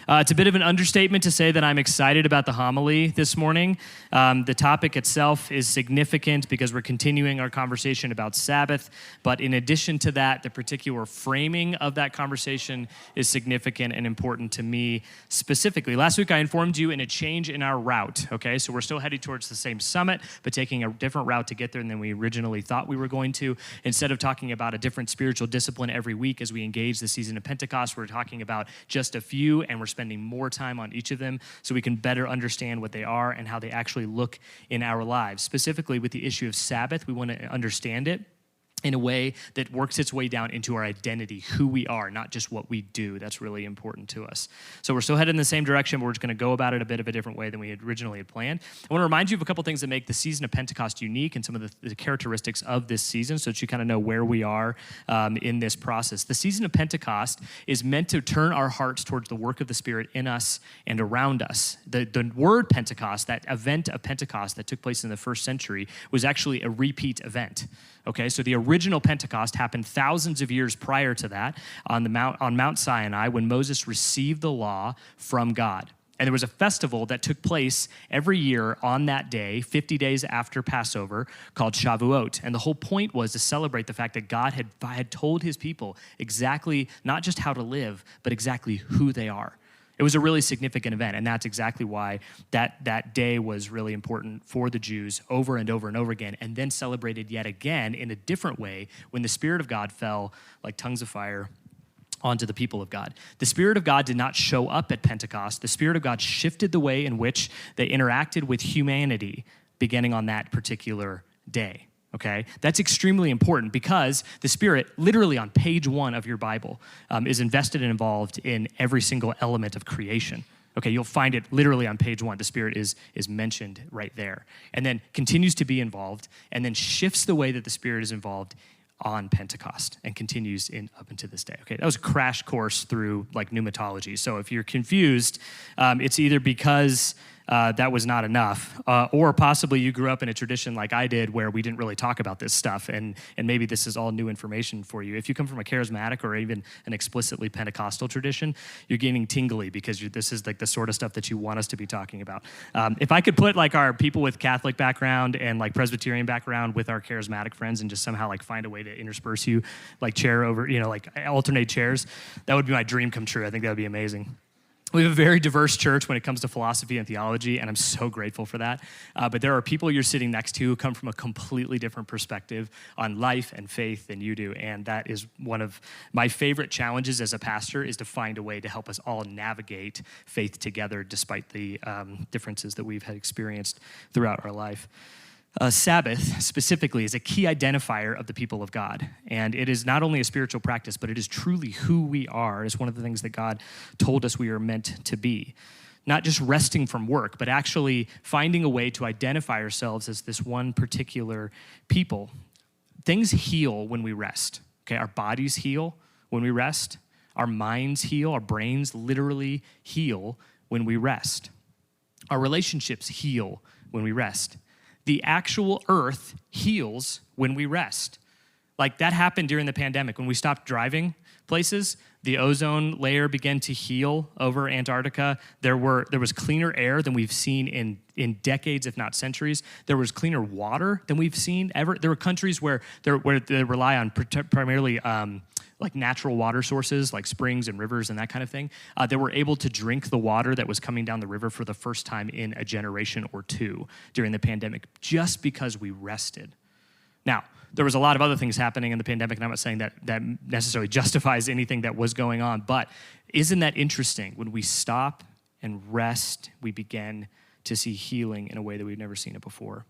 It's a bit of an understatement to say that I'm excited about the homily this morning. The topic itself is significant because we're continuing our conversation about Sabbath. But in addition to that, the particular framing of that conversation is significant and important to me specifically. Last week, I informed you in a change in our route, okay? So we're still headed towards the same summit, but taking a different route to get there than we originally thought we were going to. Instead of talking about a different spiritual discipline every week as we engage the season of Pentecost, we're talking about just a few, and we're spending more time on each of them so we can better understand what they are and how they actually look in our lives. Specifically with the issue of Sabbath, we want to understand it in a way that works its way down into our identity, who we are, not just what we do. That's really important to us. So we're still headed in the same direction, but we're just going to go about it a bit of a different way than we had originally planned. I want to remind you of a couple things that make the season of Pentecost unique and some of the characteristics of this season so that you kind of know where we are in this process. The season of Pentecost is meant to turn our hearts towards the work of the Spirit in us and around us. The word Pentecost, that event of Pentecost that took place in the first century, was actually a repeat event. Okay, so the original Pentecost happened thousands of years prior to that on Mount Sinai when Moses received the law from God. And there was a festival that took place every year on that day, 50 days after Passover, called Shavuot. And the whole point was to celebrate the fact that God had told his people exactly not just how to live, but exactly who they are. It was a really significant event, and that's exactly why that day was really important for the Jews over and over and over again, and then celebrated yet again in a different way when the Spirit of God fell like tongues of fire onto the people of God. The Spirit of God did not show up at Pentecost. The Spirit of God shifted the way in which they interacted with humanity beginning on that particular day. Okay, that's extremely important because the Spirit, literally on page 1 of your Bible, is invested and involved in every single element of creation. Okay, you'll find it literally on page 1. The Spirit is mentioned right there, and then continues to be involved, and then shifts the way that the Spirit is involved on Pentecost and continues up into this day. Okay, that was a crash course through like pneumatology. So if you're confused, it's either because that was not enough, or possibly you grew up in a tradition like I did where we didn't really talk about this stuff, and maybe this is all new information for you. If you come from a charismatic or even an explicitly Pentecostal tradition, you're getting tingly because this is like the sort of stuff that you want us to be talking about. If I could put like our people with Catholic background and like Presbyterian background with our charismatic friends and just somehow like find a way to intersperse you like chair over, like alternate chairs, that would be my dream come true. I think that would be amazing. We have a very diverse church when it comes to philosophy and theology, and I'm so grateful for that. But there are people you're sitting next to who come from a completely different perspective on life and faith than you do, and that is one of my favorite challenges as a pastor, is to find a way to help us all navigate faith together despite the differences that we've had experienced throughout our life. Sabbath, specifically, is a key identifier of the people of God. And it is not only a spiritual practice, but it is truly who we are. It's one of the things that God told us we are meant to be. Not just resting from work, but actually finding a way to identify ourselves as this one particular people. Things heal when we rest. Okay, our bodies heal when we rest. Our minds heal. Our brains literally heal when we rest. Our relationships heal when we rest. The actual earth heals when we rest. Like that happened during the pandemic. When we stopped driving places, the ozone layer began to heal over Antarctica. There was cleaner air than we've seen in decades, if not centuries. There was cleaner water than we've seen ever. There were countries where they rely on primarily like natural water sources, like springs and rivers and that kind of thing, that were able to drink the water that was coming down the river for the first time in a generation or two during the pandemic, just because we rested. Now, there was a lot of other things happening in the pandemic, and I'm not saying that necessarily justifies anything that was going on, but isn't that interesting? When we stop and rest, we begin to see healing in a way that we've never seen it before.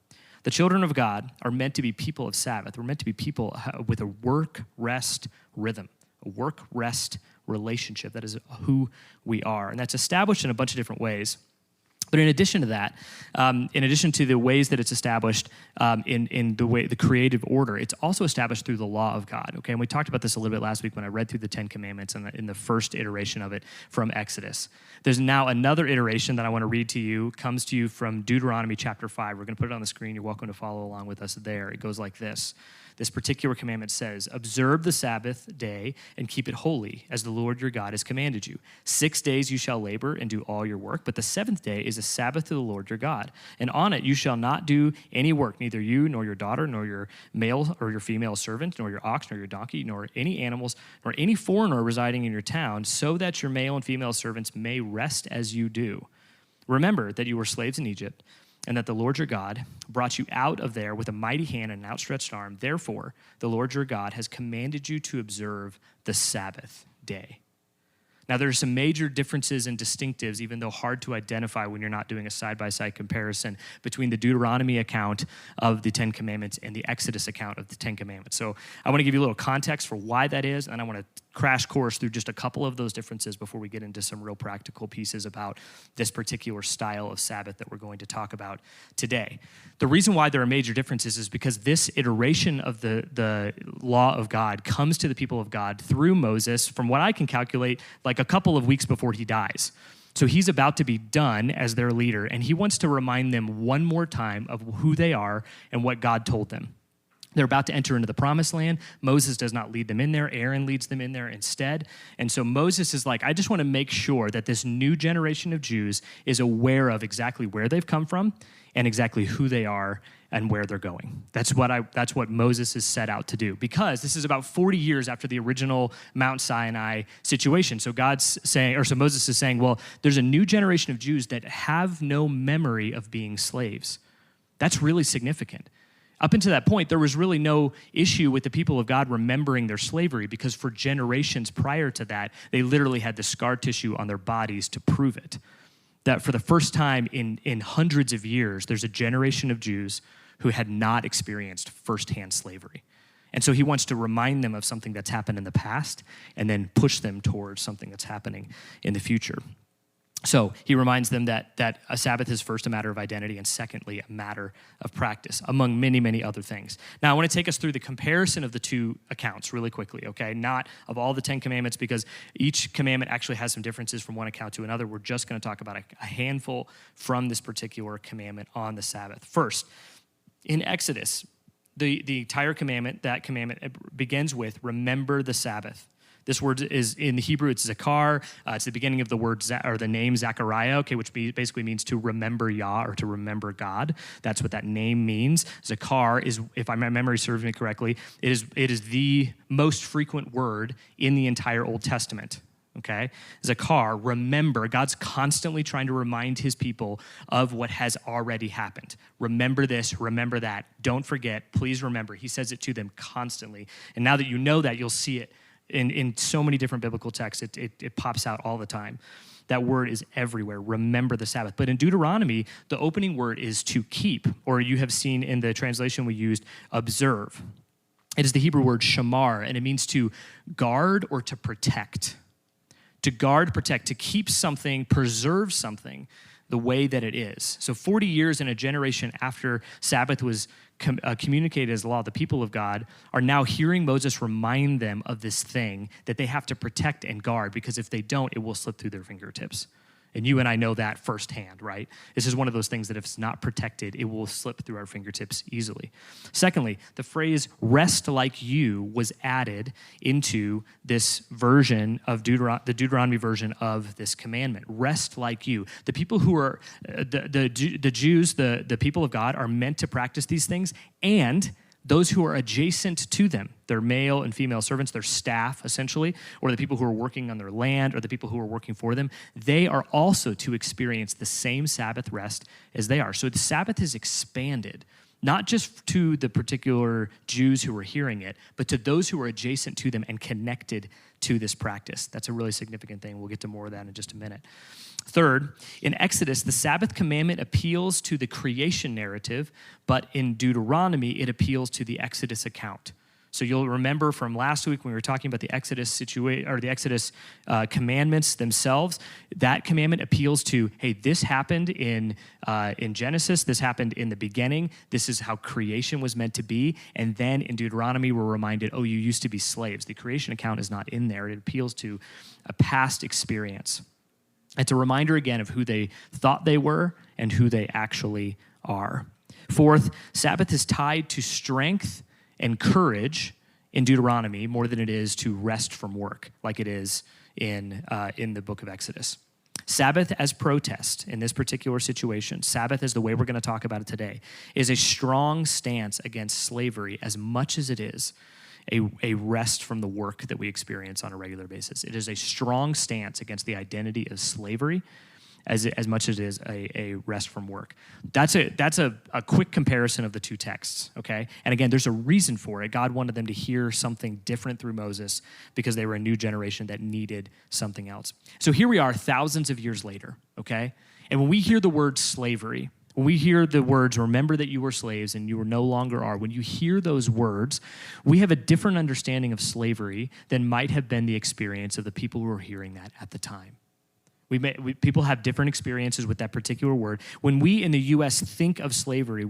The children of God are meant to be people of Sabbath. We're meant to be people with a work-rest rhythm, a work-rest relationship. That is who we are. And that's established in a bunch of different ways. But in addition to that, in addition to the ways that it's established in the creative order, it's also established through the law of God. Okay, and we talked about this a little bit last week when I read through the Ten Commandments and in the first iteration of it from Exodus. There's now another iteration that I want to read to you, comes to you from Deuteronomy chapter 5. We're going to put it on the screen. You're welcome to follow along with us there. It goes like this. This particular commandment says, observe the Sabbath day and keep it holy, as the Lord your God has commanded you. 6 days you shall labor and do all your work, but the seventh day is a Sabbath to the Lord your God. And on it you shall not do any work, neither you nor your daughter, nor your male or your female servant, nor your ox, nor your donkey, nor any animals, nor any foreigner residing in your town, so that your male and female servants may rest as you do. Remember that you were slaves in Egypt, and that the Lord your God brought you out of there with a mighty hand and an outstretched arm. Therefore, the Lord your God has commanded you to observe the Sabbath day. Now, there are some major differences and distinctives, even though hard to identify when you're not doing a side-by-side comparison between the Deuteronomy account of the Ten Commandments and the Exodus account of the Ten Commandments. So I want to give you a little context for why that is, and I want to crash course through just a couple of those differences before we get into some real practical pieces about this particular style of Sabbath that we're going to talk about today. The reason why there are major differences is because this iteration of the law of God comes to the people of God through Moses, from what I can calculate, like a couple of weeks before he dies. So he's about to be done as their leader, and he wants to remind them one more time of who they are and what God told them. They're about to enter into the promised land. Moses does not lead them in there. Aaron leads them in there instead. And so Moses is like, I just want to make sure that this new generation of Jews is aware of exactly where they've come from and exactly who they are and where they're going. That's what Moses is set out to do, because this is about 40 years after the original Mount Sinai situation. So Moses is saying, well, there's a new generation of Jews that have no memory of being slaves. That's really significant. Up until that point, there was really no issue with the people of God remembering their slavery, because for generations prior to that, they literally had the scar tissue on their bodies to prove it. That for the first time in hundreds of years, there's a generation of Jews who had not experienced firsthand slavery. And so he wants to remind them of something that's happened in the past and then push them towards something that's happening in the future. So he reminds them that a Sabbath is first a matter of identity and secondly a matter of practice, among many, many other things. Now, I want to take us through the comparison of the two accounts really quickly, okay? Not of all the 10 commandments, because each commandment actually has some differences from one account to another. We're just going to talk about a handful from this particular commandment on the Sabbath. First, in Exodus, the entire commandment, that commandment begins with, remember the Sabbath. This word is, in the Hebrew, it's zakar. It's the beginning of the word, or the name Zechariah, okay, which basically means to remember Yah, or to remember God. That's what that name means. Zakar is, if my memory serves me correctly, it is the most frequent word in the entire Old Testament, okay? Zakar, remember. God's constantly trying to remind his people of what has already happened. Remember this, remember that. Don't forget, please remember. He says it to them constantly. And now that you know that, you'll see it in so many different biblical texts. It pops out all the time. That word is everywhere. Remember the Sabbath. But in Deuteronomy, the opening word is to keep, or you have seen in the translation we used, observe. It is the Hebrew word shamar, and it means to guard or to protect. To guard, protect, to keep something, preserve something the way that it is. So 40 years in a generation after Sabbath was communicated as law, the people of God are now hearing Moses remind them of this thing that they have to protect and guard, because if they don't, it will slip through their fingertips. And you and I know that firsthand, right? This is one of those things that if it's not protected, it will slip through our fingertips easily. Secondly, the phrase rest like you was added into this version of the Deuteronomy version of this commandment. Rest like you. The people who are, the Jews, the people of God, are meant to practice these things, and those who are adjacent to them, their male and female servants, their staff, essentially, or the people who are working on their land, or the people who are working for them, they are also to experience the same Sabbath rest as they are. So the Sabbath is expanded, not just to the particular Jews who are hearing it, but to those who are adjacent to them and connected to this practice. That's a really significant thing. We'll get to more of that in just a minute. Third, in Exodus, the Sabbath commandment appeals to the creation narrative, but in Deuteronomy, it appeals to the Exodus account. So you'll remember from last week when we were talking about the Exodus commandments themselves, that commandment appeals to, hey, this happened in Genesis, this happened in the beginning, this is how creation was meant to be, and then in Deuteronomy we're reminded, oh, you used to be slaves. The creation account is not in there. It appeals to a past experience. It's a reminder again of who they thought they were and who they actually are. Fourth, Sabbath is tied to strength and courage in Deuteronomy more than it is to rest from work, like it is in the book of Exodus. Sabbath as protest in this particular situation, Sabbath as the way we're going to talk about it today, is a strong stance against slavery as much as it is a rest from the work that we experience on a regular basis. It is a strong stance against the identity of slavery as much as it is a rest from work. That's a quick comparison of the two texts, okay? And again, there's a reason for it. God wanted them to hear something different through Moses because they were a new generation that needed something else. So here we are thousands of years later, okay? And when we hear the word slavery, when we hear the words, remember that you were slaves and you were no longer are, when you hear those words, we have a different understanding of slavery than might have been the experience of the people who were hearing that at the time. People have different experiences with that particular word. When we in the U.S. think of slavery,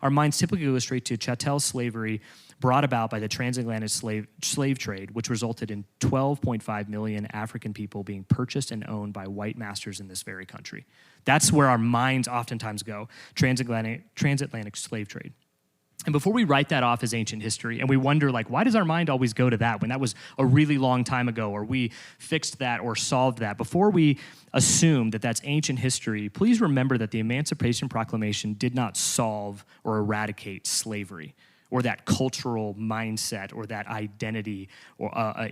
our minds typically go straight to chattel slavery brought about by the transatlantic slave trade, which resulted in 12.5 million African people being purchased and owned by white masters in this very country. That's where our minds oftentimes go, transatlantic slave trade. And before we write that off as ancient history, and we wonder, why does our mind always go to that when that was a really long time ago, or we fixed that or solved that? Before we assume that that's ancient history, please remember that the Emancipation Proclamation did not solve or eradicate slavery or that cultural mindset or that identity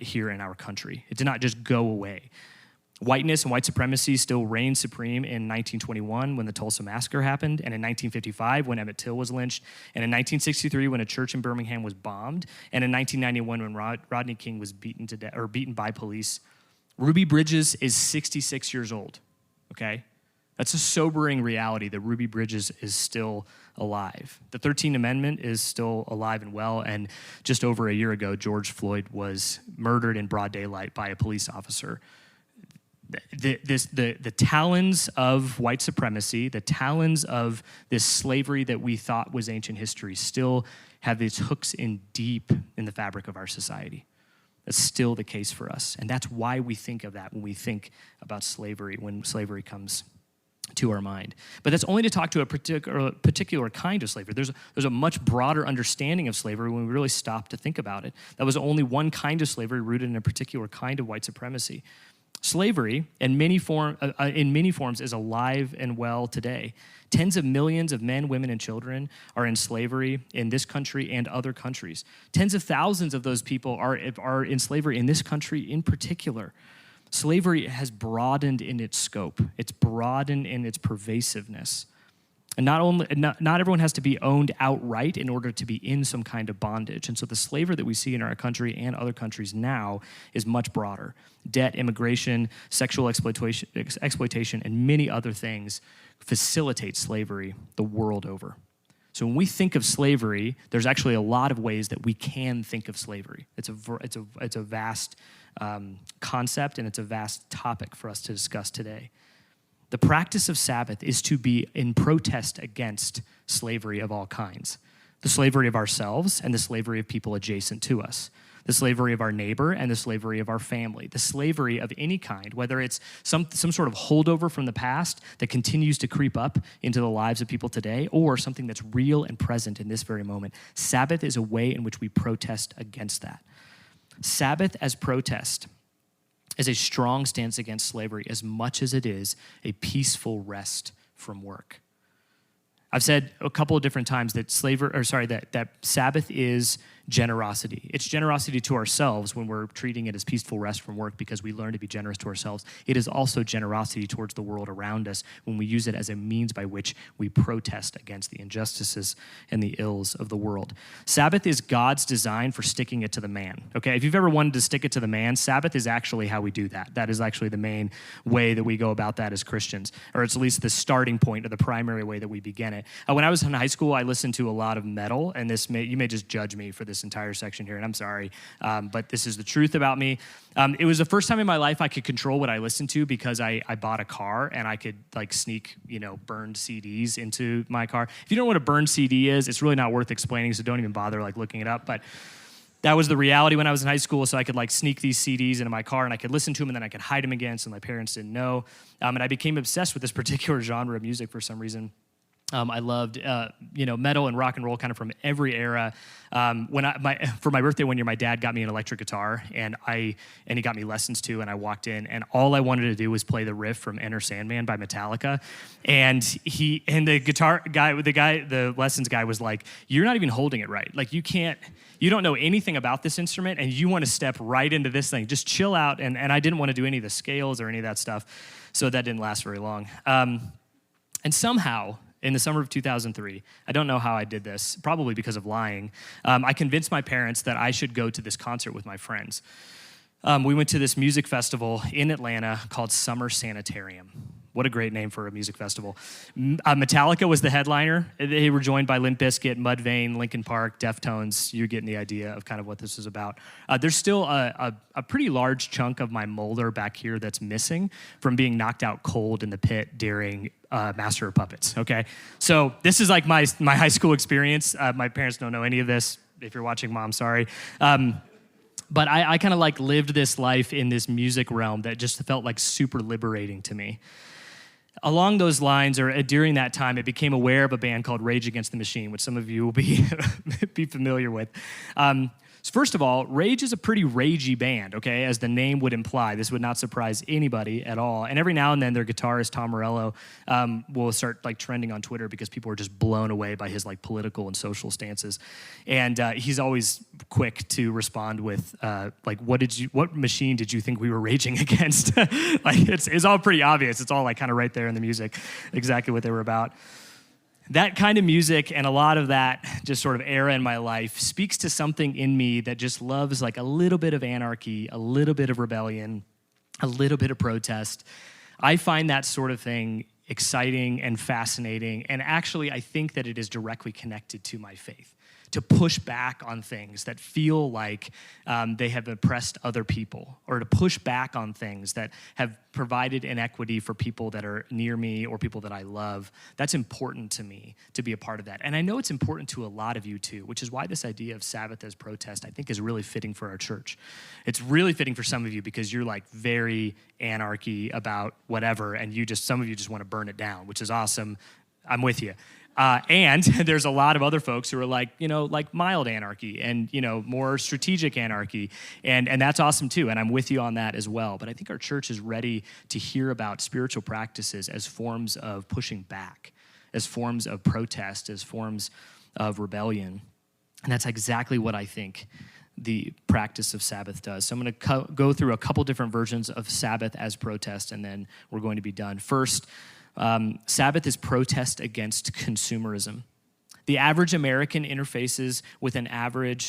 here in our country. It did not just go away. Whiteness and white supremacy still reigned supreme in 1921 when the Tulsa Massacre happened, and in 1955 when Emmett Till was lynched, and in 1963 when a church in Birmingham was bombed, and in 1991 when Rodney King was beaten to death or beaten by police. Ruby Bridges is 66 years old, okay? That's a sobering reality that Ruby Bridges is still alive. The 13th Amendment is still alive and well, and just over a year ago, George Floyd was murdered in broad daylight by a police officer. The talons of white supremacy, the talons of this slavery that we thought was ancient history still have its hooks in deep in the fabric of our society. That's still the case for us. And that's why we think of that when we think about slavery, when slavery comes to our mind. But that's only to talk to a particular kind of slavery. There's a much broader understanding of slavery when we really stop to think about it. That was only one kind of slavery rooted in a particular kind of white supremacy. Slavery, in many forms, is alive and well today. Tens of millions of men, women, and children are in slavery in this country and other countries. Tens of thousands of those people are in slavery in this country in particular. Slavery has broadened in its scope. It's broadened in its pervasiveness. And not everyone has to be owned outright in order to be in some kind of bondage. And so the slavery that we see in our country and other countries now is much broader. Debt, immigration, sexual exploitation, and many other things facilitate slavery the world over. So when we think of slavery, there's actually a lot of ways that we can think of slavery. It's a vast concept, and it's a vast topic for us to discuss today. The practice of Sabbath is to be in protest against slavery of all kinds. The slavery of ourselves and the slavery of people adjacent to us. The slavery of our neighbor and the slavery of our family. The slavery of any kind, whether it's some sort of holdover from the past that continues to creep up into the lives of people today, or something that's real and present in this very moment. Sabbath is a way in which we protest against that. Sabbath as protest is a strong stance against slavery as much as it is a peaceful rest from work. I've said a couple of different times that that Sabbath is generosity. It's generosity to ourselves when we're treating it as peaceful rest from work because we learn to be generous to ourselves. It is also generosity towards the world around us when we use it as a means by which we protest against the injustices and the ills of the world. Sabbath is God's design for sticking it to the man. Okay, if you've ever wanted to stick it to the man, Sabbath is actually how we do that. That is actually the main way that we go about that as Christians, or it's at least the starting point or the primary way that we begin it. When I was in high school, I listened to a lot of metal, and you may just judge me for this entire section here, and I'm sorry, but this is the truth about me. It was the first time in my life I could control what I listened to because I bought a car, and I could sneak, burned CDs into my car. If you don't know what a burned CD is, it's really not worth explaining, so don't even bother looking it up, but that was the reality when I was in high school, so I could sneak these CDs into my car, and I could listen to them, and then I could hide them again so my parents didn't know, and I became obsessed with this particular genre of music for some reason. I loved, metal and rock and roll kind of from every era. For my birthday one year, my dad got me an electric guitar, and he got me lessons too. And I walked in, and all I wanted to do was play the riff from Enter Sandman by Metallica. And the lessons guy was like, "You're not even holding it right. Like you don't know anything about this instrument, and you want to step right into this thing. Just chill out." And I didn't want to do any of the scales or any of that stuff, so that didn't last very long. And somehow, in the summer of 2003, I don't know how I did this, probably because of lying, I convinced my parents that I should go to this concert with my friends. We went to this music festival in Atlanta called Summer Sanitarium. What a great name for a music festival. Metallica was the headliner. They were joined by Limp Bizkit, Mudvayne, Linkin Park, Deftones. You're getting the idea of kind of what this is about. There's still a pretty large chunk of my molar back here that's missing from being knocked out cold in the pit during Master of Puppets, okay? So this is like my high school experience. My parents don't know any of this. If you're watching, Mom, sorry. But I kind of like lived this life in this music realm that just felt like super liberating to me. Along those lines, or during that time, I became aware of a band called Rage Against the Machine, which some of you will be familiar with. So first of all, Rage is a pretty ragey band, okay, as the name would imply. This would not surprise anybody at all. And every now and then, their guitarist, Tom Morello, will start like trending on Twitter because people are just blown away by his like political and social stances. And he's always quick to respond with like, what machine did you think we were raging against? Like it's all pretty obvious. It's all like kind of right there in the music, exactly what they were about. That kind of music and a lot of that just sort of era in my life speaks to something in me that just loves like a little bit of anarchy, a little bit of rebellion, a little bit of protest. I find that sort of thing exciting and fascinating, and actually I think that it is directly connected to my faith. To push back on things that feel like they have oppressed other people, or to push back on things that have provided inequity for people that are near me or people that I love. That's important to me to be a part of that. And I know it's important to a lot of you too, which is why this idea of Sabbath as protest I think is really fitting for our church. It's really fitting for some of you because you're like very anarchy about whatever, and some of you just want to burn it down, which is awesome. I'm with you. And there's a lot of other folks who are like, like mild anarchy and, more strategic anarchy. And that's awesome too. And I'm with you on that as well. But I think our church is ready to hear about spiritual practices as forms of pushing back, as forms of protest, as forms of rebellion. And that's exactly what I think the practice of Sabbath does. So I'm going to go through a couple different versions of Sabbath as protest, and then we're going to be done. First, Sabbath is protest against consumerism. The average American interfaces with the average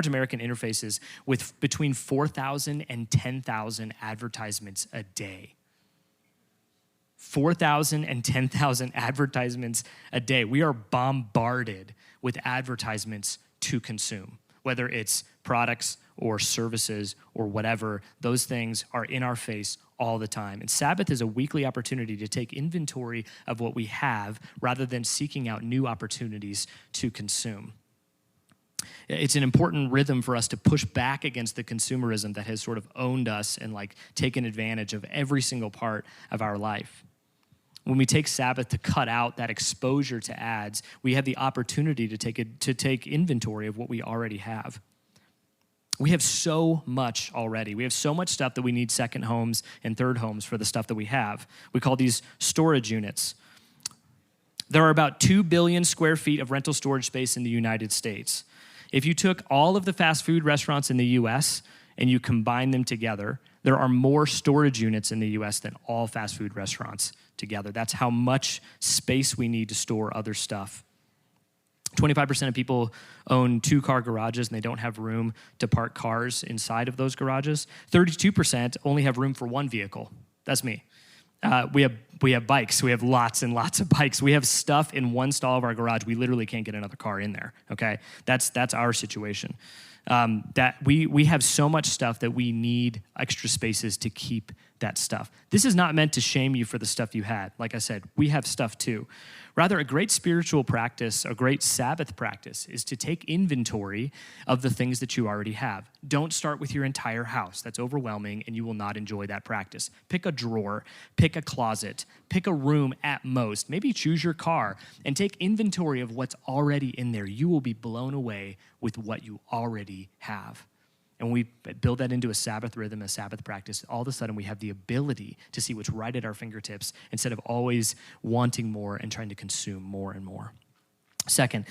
American interfaces with between 4,000 and 10,000 advertisements a day. 4,000 and 10,000 advertisements a day. We are bombarded with advertisements to consume, whether it's products or services or whatever. Those things are in our face all the time. And Sabbath is a weekly opportunity to take inventory of what we have rather than seeking out new opportunities to consume. It's an important rhythm for us to push back against the consumerism that has sort of owned us and like taken advantage of every single part of our life. When we take Sabbath to cut out that exposure to ads, we have the opportunity to take inventory of what we already have. We have so much already. We have so much stuff that we need second homes and third homes for the stuff that we have. We call these storage units. There are about 2 billion square feet of rental storage space in the United States. If you took all of the fast food restaurants in the U.S. and you combine them together, there are more storage units in the U.S. than all fast food restaurants together. That's how much space we need to store other stuff. 25% of people own 2-car garages and they don't have room to park cars inside of those garages. 32% only have room for one vehicle. That's me. We have bikes. We have lots and lots of bikes. We have stuff in one stall of our garage. We literally can't get another car in there. Okay, that's our situation. That we have so much stuff that we need extra spaces to keep that stuff. This is not meant to shame you for the stuff you had. Like I said, we have stuff too. Rather, a great spiritual practice, a great Sabbath practice, is to take inventory of the things that you already have. Don't start with your entire house. That's overwhelming, and you will not enjoy that practice. Pick a drawer, pick a closet, pick a room at most. Maybe choose your car and take inventory of what's already in there. You will be blown away with what you already have. And when we build that into a Sabbath rhythm, a Sabbath practice, all of a sudden we have the ability to see what's right at our fingertips instead of always wanting more and trying to consume more and more. Second,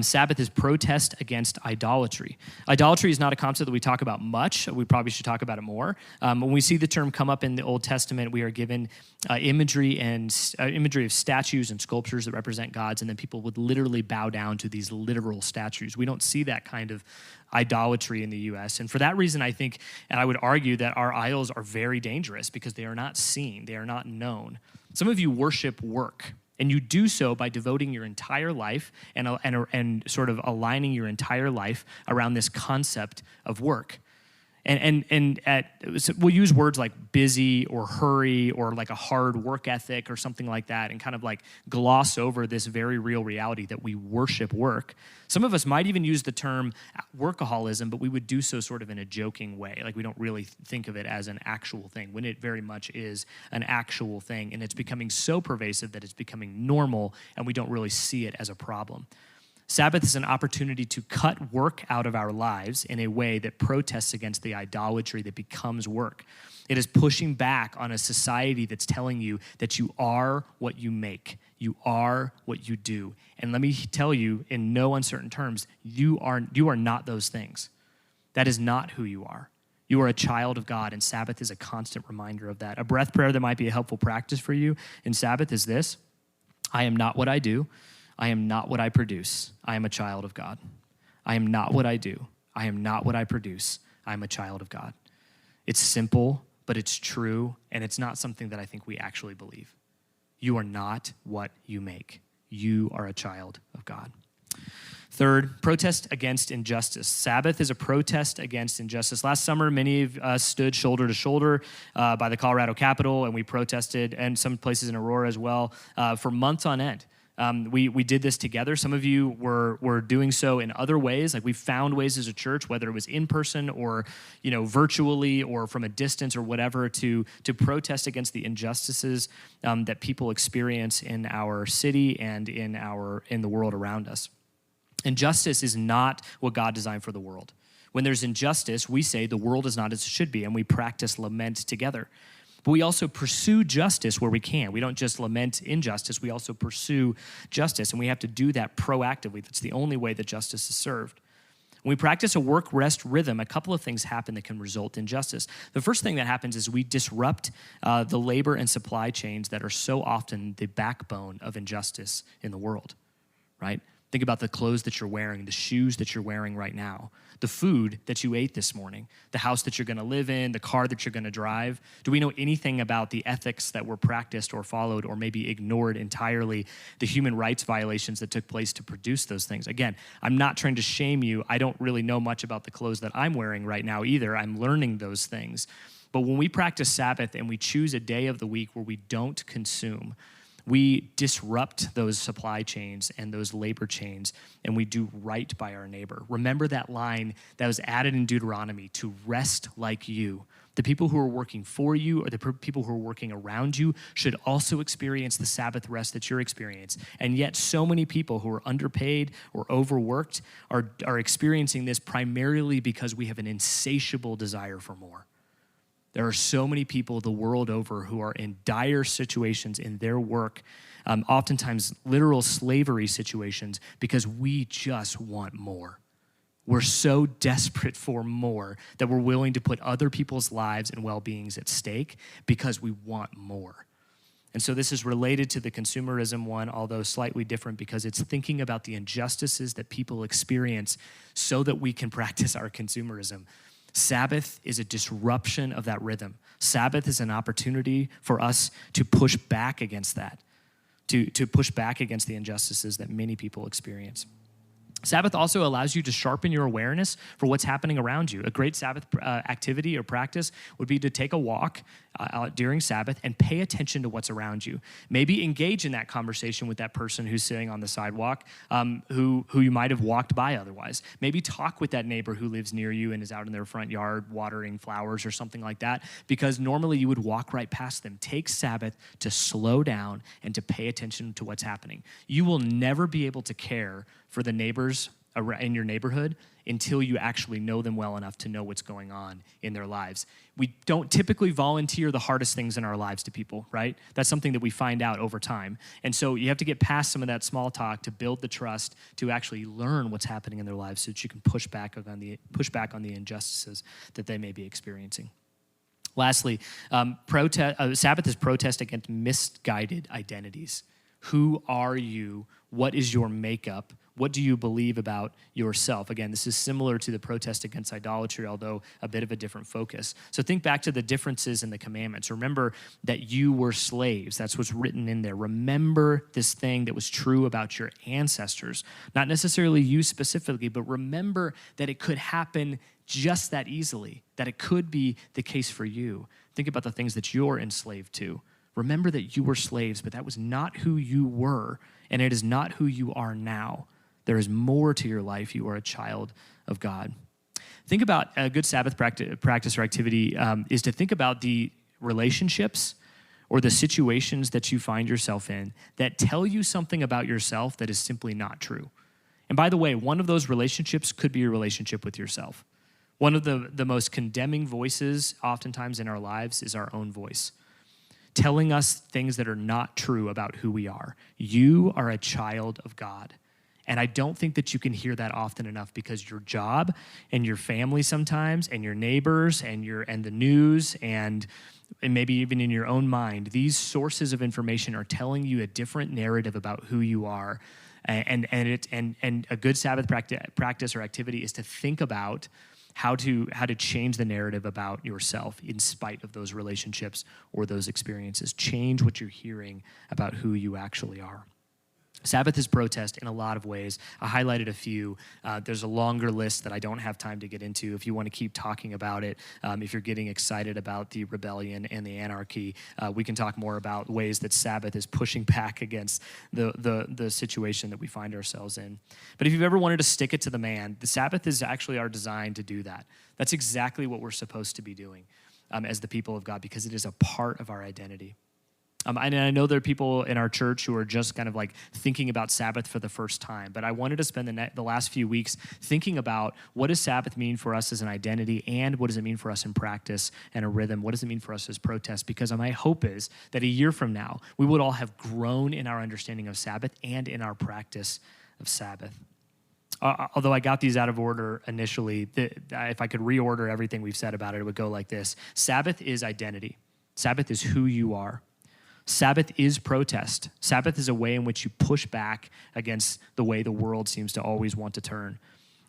Sabbath is protest against idolatry. Idolatry is not a concept that we talk about much. We probably should talk about it more. When we see the term come up in the Old Testament, we are given imagery of statues and sculptures that represent gods, and then people would literally bow down to these literal statues. We don't see that kind of idolatry in the U.S. And for that reason, I think, and I would argue that our idols are very dangerous because they are not seen, they are not known. Some of you worship work. And you do so by devoting your entire life and sort of aligning your entire life around this concept of work. We'll use words like busy or hurry or like a hard work ethic or something like that and kind of like gloss over this very real reality that we worship work. Some of us might even use the term workaholism, but we would do so sort of in a joking way. Like we don't really think of it as an actual thing when it very much is an actual thing. And it's becoming so pervasive that it's becoming normal and we don't really see it as a problem. Sabbath is an opportunity to cut work out of our lives in a way that protests against the idolatry that becomes work. It is pushing back on a society that's telling you that you are what you make. You are what you do. And let me tell you in no uncertain terms, you are not those things. That is not who you are. You are a child of God, and Sabbath is a constant reminder of that. A breath prayer that might be a helpful practice for you in Sabbath is this: I am not what I do. I am not what I produce. I am a child of God. I am not what I do. I am not what I produce. I am a child of God. It's simple, but it's true, and it's not something that I think we actually believe. You are not what you make. You are a child of God. Third, protest against injustice. Sabbath is a protest against injustice. Last summer, many of us stood shoulder to shoulder by the Colorado Capitol, and we protested, and some places in Aurora as well, for months on end. We did this together. Some of you were doing so in other ways. Like we found ways as a church, whether it was in person or virtually or from a distance or whatever, to protest against the injustices that people experience in our city and in the world around us. Injustice is not what God designed for the world. When there's injustice, we say the world is not as it should be, and we practice lament together. But we also pursue justice where we can. We don't just lament injustice, we also pursue justice, and we have to do that proactively. That's the only way that justice is served. When we practice a work-rest rhythm, a couple of things happen that can result in justice. The first thing that happens is we disrupt the labor and supply chains that are so often the backbone of injustice in the world, right? Think about the clothes that you're wearing, the shoes that you're wearing right now, the food that you ate this morning, the house that you're going to live in, the car that you're going to drive. Do we know anything about the ethics that were practiced or followed or maybe ignored entirely, the human rights violations that took place to produce those things? Again, I'm not trying to shame you. I don't really know much about the clothes that I'm wearing right now either. I'm learning those things. But when we practice Sabbath and we choose a day of the week where we don't consume, we disrupt those supply chains and those labor chains, and we do right by our neighbor. Remember that line that was added in Deuteronomy, to rest like you. The people who are working for you or the people who are working around you should also experience the Sabbath rest that you're experiencing. And yet so many people who are underpaid or overworked are experiencing this primarily because we have an insatiable desire for more. There are so many people the world over who are in dire situations in their work, oftentimes literal slavery situations, because we just want more. We're so desperate for more that we're willing to put other people's lives and well-beings at stake because we want more. And so this is related to the consumerism one, although slightly different, because it's thinking about the injustices that people experience so that we can practice our consumerism. Sabbath is a disruption of that rhythm. Sabbath is an opportunity for us to push back against that, to push back against the injustices that many people experience. Sabbath also allows you to sharpen your awareness for what's happening around you. A great Sabbath activity or practice would be to take a walk during Sabbath and pay attention to what's around you. Maybe engage in that conversation with that person who's sitting on the sidewalk, who you might have walked by otherwise. Maybe talk with that neighbor who lives near you and is out in their front yard watering flowers or something like that, because normally you would walk right past them. Take Sabbath to slow down and to pay attention to what's happening. You will never be able to care for the neighbors in your neighborhood until you actually know them well enough to know what's going on in their lives. We don't typically volunteer the hardest things in our lives to people, right? That's something that we find out over time. And so you have to get past some of that small talk to build the trust to actually learn what's happening in their lives so that you can push back on the injustices that they may be experiencing. Lastly, Sabbath is protest against misguided identities. Who are you? What is your makeup? What do you believe about yourself? Again, this is similar to the protest against idolatry, although a bit of a different focus. So think back to the differences in the commandments. Remember that you were slaves. That's what's written in there. Remember this thing that was true about your ancestors. Not necessarily you specifically, but remember that it could happen just that easily, that it could be the case for you. Think about the things that you're enslaved to. Remember that you were slaves, but that was not who you were, and it is not who you are now. There is more to your life. You are a child of God. Think about a good Sabbath practice or activity is to think about the relationships or the situations that you find yourself in that tell you something about yourself that is simply not true. And by the way, one of those relationships could be your relationship with yourself. One of the most condemning voices oftentimes in our lives is our own voice, telling us things that are not true about who we are. You are a child of God. And I don't think that you can hear that often enough, because your job and your family sometimes and your neighbors and the news and maybe even in your own mind, these sources of information are telling you a different narrative about who you are. And a good Sabbath practice or activity is to think about how to change the narrative about yourself in spite of those relationships or those experiences. Change what you're hearing about who you actually are. Sabbath is protest in a lot of ways. I highlighted a few. There's a longer list that I don't have time to get into. If you want to keep talking about it, if you're getting excited about the rebellion and the anarchy, we can talk more about ways that Sabbath is pushing back against the situation that we find ourselves in. But if you've ever wanted to stick it to the man, the Sabbath is actually our design to do that. That's exactly what we're supposed to be doing as the people of God, because it is a part of our identity. And I know there are people in our church who are just kind of like thinking about Sabbath for the first time, but I wanted to spend the last few weeks thinking about what does Sabbath mean for us as an identity, and what does it mean for us in practice and a rhythm? What does it mean for us as protest? Because my hope is that a year from now, we would all have grown in our understanding of Sabbath and in our practice of Sabbath. Although I got these out of order initially, if I could reorder everything we've said about it, it would go like this. Sabbath is identity. Sabbath is who you are. Sabbath is protest. Sabbath is a way in which you push back against the way the world seems to always want to turn.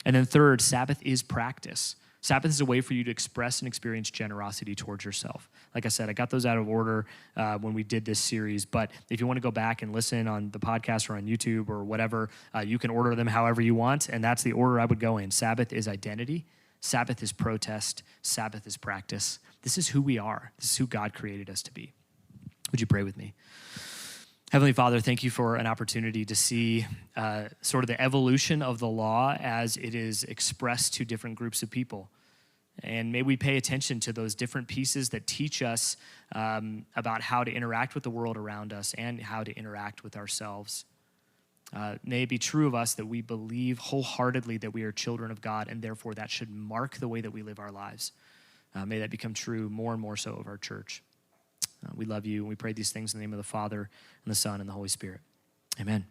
And then third, Sabbath is practice. Sabbath is a way for you to express and experience generosity towards yourself. Like I said, I got those out of order when we did this series, but if you want to go back and listen on the podcast or on YouTube or whatever, you can order them however you want, and that's the order I would go in. Sabbath is identity. Sabbath is protest. Sabbath is practice. This is who we are. This is who God created us to be. Would you pray with me? Heavenly Father, thank you for an opportunity to see sort of the evolution of the law as it is expressed to different groups of people. And may we pay attention to those different pieces that teach us about how to interact with the world around us and how to interact with ourselves. May it be true of us that we believe wholeheartedly that we are children of God, and therefore that should mark the way that we live our lives. May that become true more and more so of our church. We love you, and we pray these things in the name of the Father, and the Son, and the Holy Spirit. Amen.